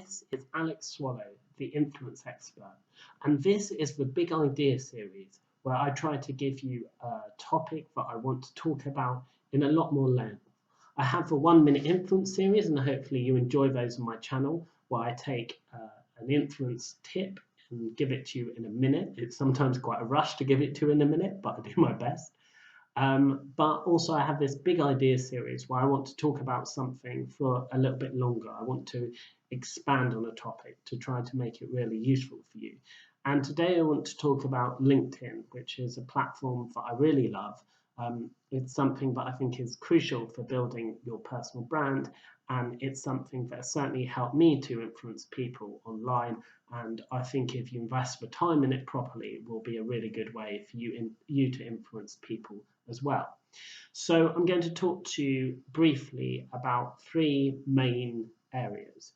This is Alex Swallow, the influence expert, and this is the Big Idea series where I try to give you a topic that I want to talk about in a lot more length. I have the 1 minute influence series, and hopefully you enjoy those on my channel where I take an influence tip and give it to you in a minute. It's sometimes quite a rush to give it to you in a minute, but I do my best. But also I have this Big Idea series where I want to talk about something for a little bit longer. I want to expand on a topic to try to make it really useful for you. And today I want to talk about LinkedIn, which is a platform that I really love. It's something that I think is crucial for building your personal brand, and it's something that has certainly helped me to influence people online. And I think if you invest the time in it properly, it will be a really good way for you to influence people as well. So I'm going to talk to you briefly about three main areas.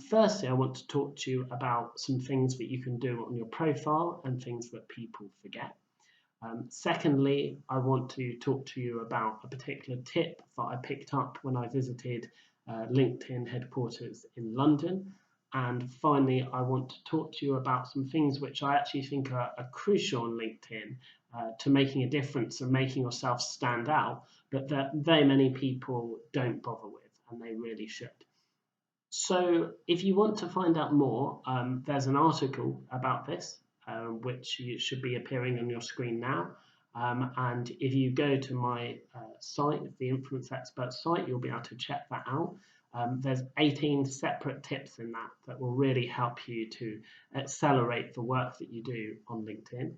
Firstly, I want to talk to you about some things that you can do on your profile and things that people forget. Secondly, I want to talk to you about a particular tip that I picked up when I visited LinkedIn headquarters in London. And finally, I want to talk to you about some things which I actually think are crucial on LinkedIn to making a difference and making yourself stand out, but that very many people don't bother with, and they really should. So if you want to find out more, there's an article about this, which should be appearing on your screen now. And if you go to my site, the Influence Expert site, you'll be able to check that out. There's 18 separate tips in that will really help you to accelerate the work that you do on LinkedIn.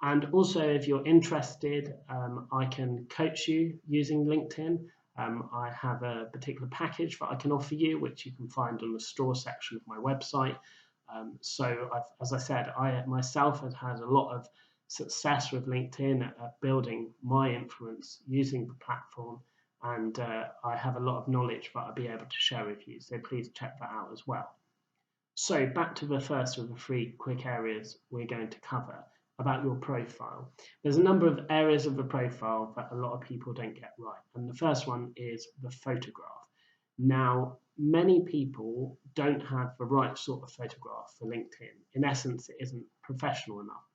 And also, if you're interested, I can coach you using LinkedIn. I have a particular package that I can offer you, which you can find on the store section of my website. As I said, I myself have had a lot of success with LinkedIn at building my influence using the platform, and I have a lot of knowledge that I'll be able to share with you. So please check that out as well. So back to the first of the three quick areas we're going to cover about your profile. There's a number of areas of the profile that a lot of people don't get right. And the first one is the photograph. Now, many people don't have the right sort of photograph for LinkedIn. In essence, it isn't professional enough.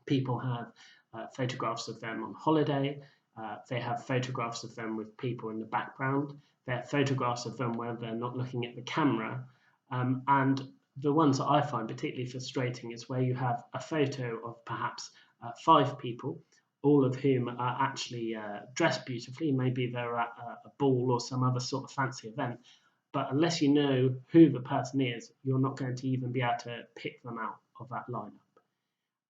People have photographs of them on holiday. They have photographs of them with people in the background. They have photographs of them where they're not looking at the camera. And the ones that I find particularly frustrating is where you have a photo of perhaps 5 people, all of whom are actually dressed beautifully. Maybe they're at a ball or some other sort of fancy event, but unless you know who the person is, you're not going to even be able to pick them out of that lineup.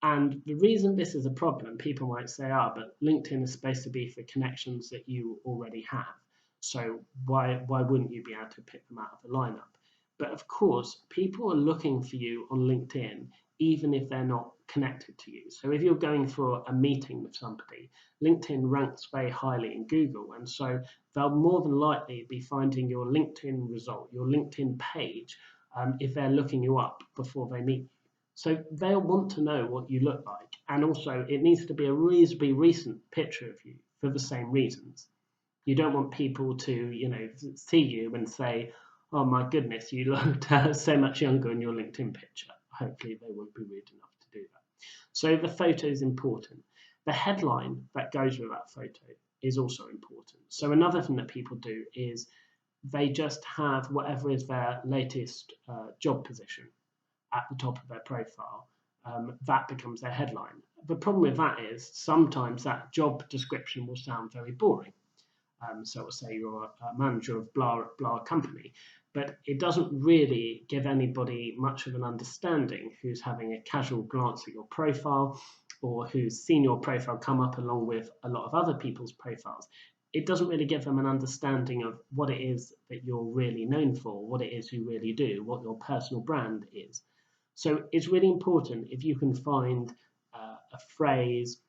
And the reason this is a problem, people might say, but LinkedIn is supposed to be for connections that you already have. So why wouldn't you be able to pick them out of the lineup? But of course, people are looking for you on LinkedIn, even if they're not connected to you. So if you're going for a meeting with somebody, LinkedIn ranks very highly in Google. And so they'll more than likely be finding your LinkedIn result, your LinkedIn page, if they're looking you up before they meet you. So they'll want to know what you look like. And also, it needs to be a reasonably recent picture of you for the same reasons. You don't want people to, see you and say, oh my goodness, you looked so much younger in your LinkedIn picture. Hopefully they won't be rude enough to do that. So the photo is important. The headline that goes with that photo is also important. So another thing that people do is they just have whatever is their latest job position at the top of their profile. That becomes their headline. The problem with that is sometimes that job description will sound very boring. So we'll say you're a manager of blah company, but it doesn't really give anybody much of an understanding who's having a casual glance at your profile or who's seen your profile come up along with a lot of other people's profiles. It doesn't really give them an understanding of what it is that you're really known for, what it is you really do, what your personal brand is. So it's really important if you can find a phrase,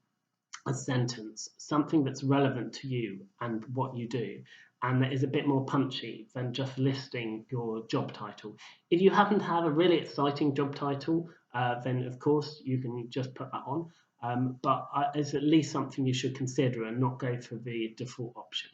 a sentence, something that's relevant to you and what you do, and that is a bit more punchy than just listing your job title. If you happen to have a really exciting job title, then of course you can just put that on, but it's at least something you should consider and not go for the default option.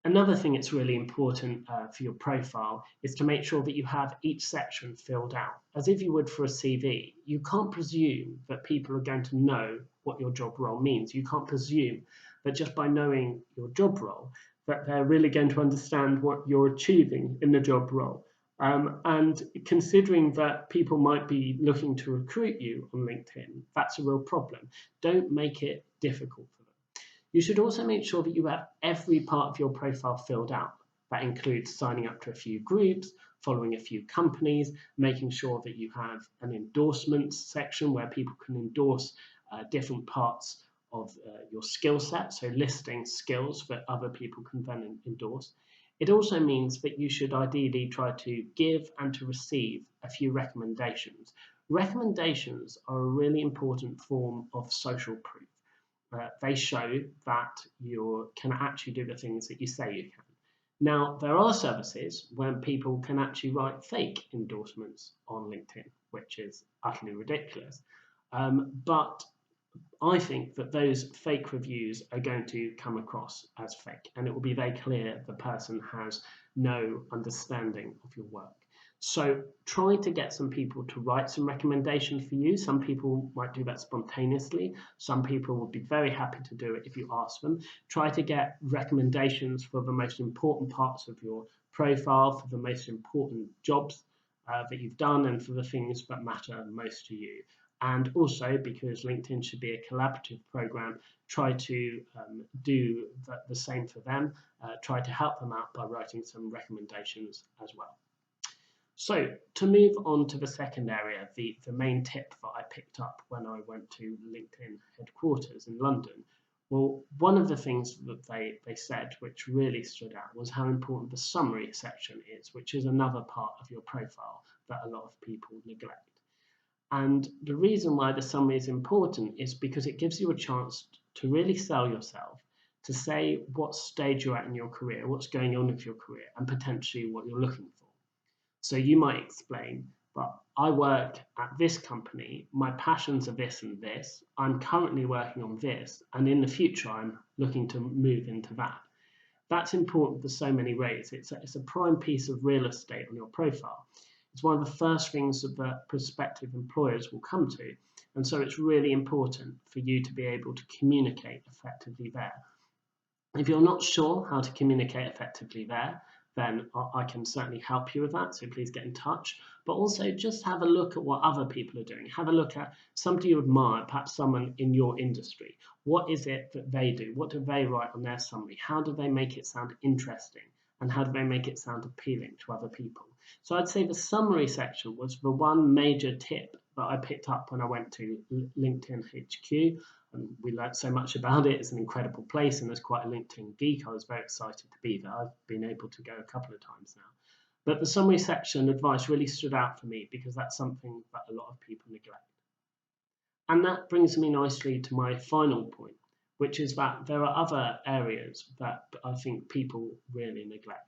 Another thing that's really important for your profile is to make sure that you have each section filled out. As if you would for a CV, you can't presume that people are going to know what your job role means. You can't presume that just by knowing your job role, that they're really going to understand what you're achieving in the job role. And considering that people might be looking to recruit you on LinkedIn, that's a real problem. Don't make it difficult for them. You should also make sure that you have every part of your profile filled out. That includes signing up to a few groups, following a few companies, making sure that you have an endorsements section where people can endorse different parts of your skill set, so listing skills that other people can then endorse. It also means that you should ideally try to give and to receive a few recommendations. Recommendations are a really important form of social proof. They show that you can actually do the things that you say you can. Now, there are services when people can actually write fake endorsements on LinkedIn, which is utterly ridiculous. But I think that those fake reviews are going to come across as fake, and it will be very clear the person has no understanding of your work. So try to get some people to write some recommendations for you. Some people might do that spontaneously. Some people will be very happy to do it if you ask them. Try to get recommendations for the most important parts of your profile, for the most important jobs that you've done, and for the things that matter most to you. And also, because LinkedIn should be a collaborative program, try to do the same for them. Try to help them out by writing some recommendations as well. So to move on to the second area, the main tip that I picked up when I went to LinkedIn headquarters in London, well, one of the things that they said, which really stood out, was how important the summary section is, which is another part of your profile that a lot of people neglect. And the reason why the summary is important is because it gives you a chance to really sell yourself, to say what stage you're at in your career, what's going on with your career, and potentially what you're looking for. So you might explain, but I work at this company, my passions are this and this, I'm currently working on this, and in the future I'm looking to move into that. That's important for so many ways. It's a prime piece of real estate on your profile. It's one of the first things that prospective employers will come to. And so it's really important for you to be able to communicate effectively there. If you're not sure how to communicate effectively there, then I can certainly help you with that. So please get in touch. But also just have a look at what other people are doing. Have a look at somebody you admire, perhaps someone in your industry. What is it that they do? What do they write on their summary? How do they make it sound interesting? And how do they make it sound appealing to other people? So I'd say the summary section was the one major tip that I picked up when I went to LinkedIn HQ. And we learned so much about it. It's an incredible place, and as quite a LinkedIn geek, I was very excited to be there. I've been able to go a couple of times now. But the summary section advice really stood out for me because that's something that a lot of people neglect. And that brings me nicely to my final point, which is that there are other areas that I think people really neglect.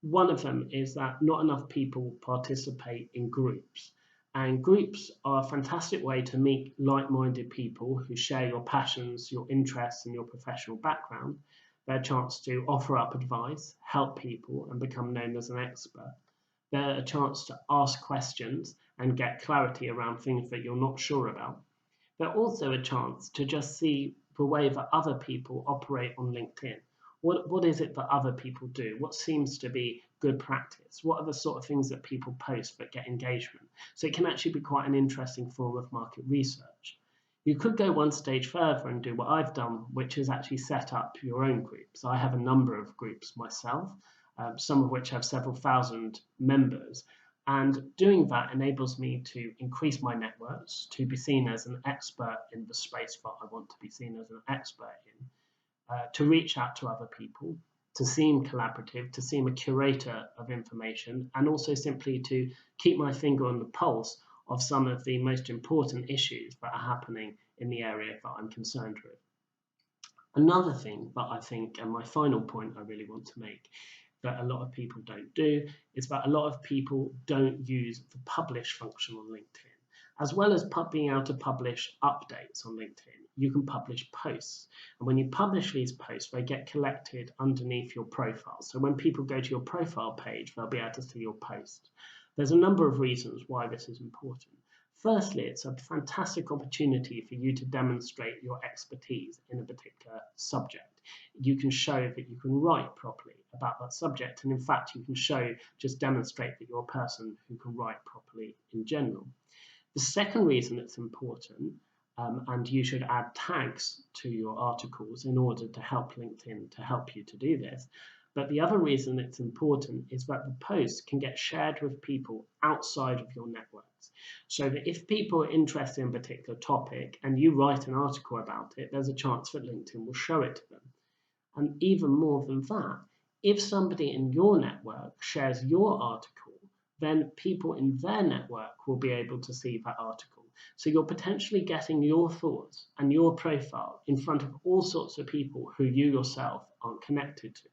One of them is that not enough people participate in groups. And groups are a fantastic way to meet like-minded people who share your passions, your interests, and your professional background. They're a chance to offer up advice, help people, and become known as an expert. They're a chance to ask questions and get clarity around things that you're not sure about. They're also a chance to just see the way that other people operate on LinkedIn. What is it that other people do? What seems to be good practice? What are the sort of things that people post that get engagement? So it can actually be quite an interesting form of market research. You could go one stage further and do what I've done, which is actually set up your own groups. I have a number of groups myself, some of which have several thousand members. And doing that enables me to increase my networks, to be seen as an expert in the space that I want to be seen as an expert in. To reach out to other people, to seem collaborative, to seem a curator of information, and also simply to keep my finger on the pulse of some of the most important issues that are happening in the area that I'm concerned with. Another thing that I think, and my final point I really want to make, that a lot of people don't do, is that a lot of people don't use the publish function on LinkedIn. As well as being able to publish updates on LinkedIn, you can publish posts. And when you publish these posts, they get collected underneath your profile. So when people go to your profile page, they'll be able to see your post. There's a number of reasons why this is important. Firstly, it's a fantastic opportunity for you to demonstrate your expertise in a particular subject. You can show that you can write properly about that subject, and in fact, you can demonstrate that you're a person who can write properly in general. The second reason it's important, and you should add tags to your articles in order to help LinkedIn to help you to do this. But the other reason it's important is that the post can get shared with people outside of your networks. So that if people are interested in a particular topic and you write an article about it, there's a chance that LinkedIn will show it to them. And even more than that, if somebody in your network shares your article, then people in their network will be able to see that article. So you're potentially getting your thoughts and your profile in front of all sorts of people who you yourself aren't connected to.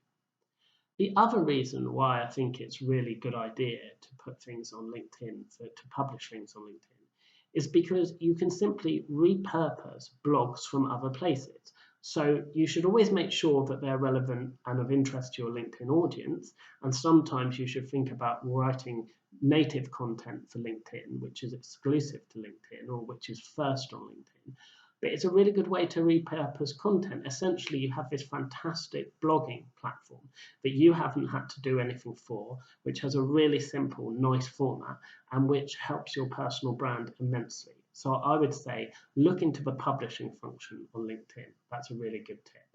The other reason why I think it's really a good idea to put things on LinkedIn, to publish things on LinkedIn, is because you can simply repurpose blogs from other places. So you should always make sure that they're relevant and of interest to your LinkedIn audience. And sometimes you should think about writing native content for LinkedIn, which is exclusive to LinkedIn or which is first on LinkedIn. But it's a really good way to repurpose content. Essentially, you have this fantastic blogging platform that you haven't had to do anything for, which has a really simple, nice format, and which helps your personal brand immensely. So I would say look into the publishing function on LinkedIn. That's a really good tip.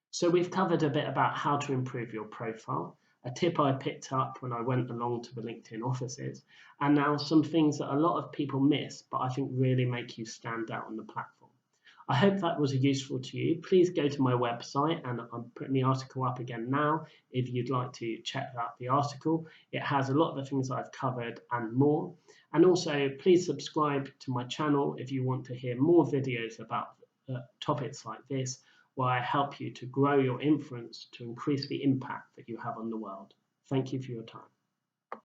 So we've covered a bit about how to improve your profile, a tip I picked up when I went along to the LinkedIn offices, and now some things that a lot of people miss, but I think really make you stand out on the platform. I hope that was useful to you. Please go to my website, and I'm putting the article up again now if you'd like to check out the article. It has a lot of the things I've covered and more. And also, please subscribe to my channel if you want to hear more videos about topics like this, where I help you to grow your influence to increase the impact that you have on the world. Thank you for your time.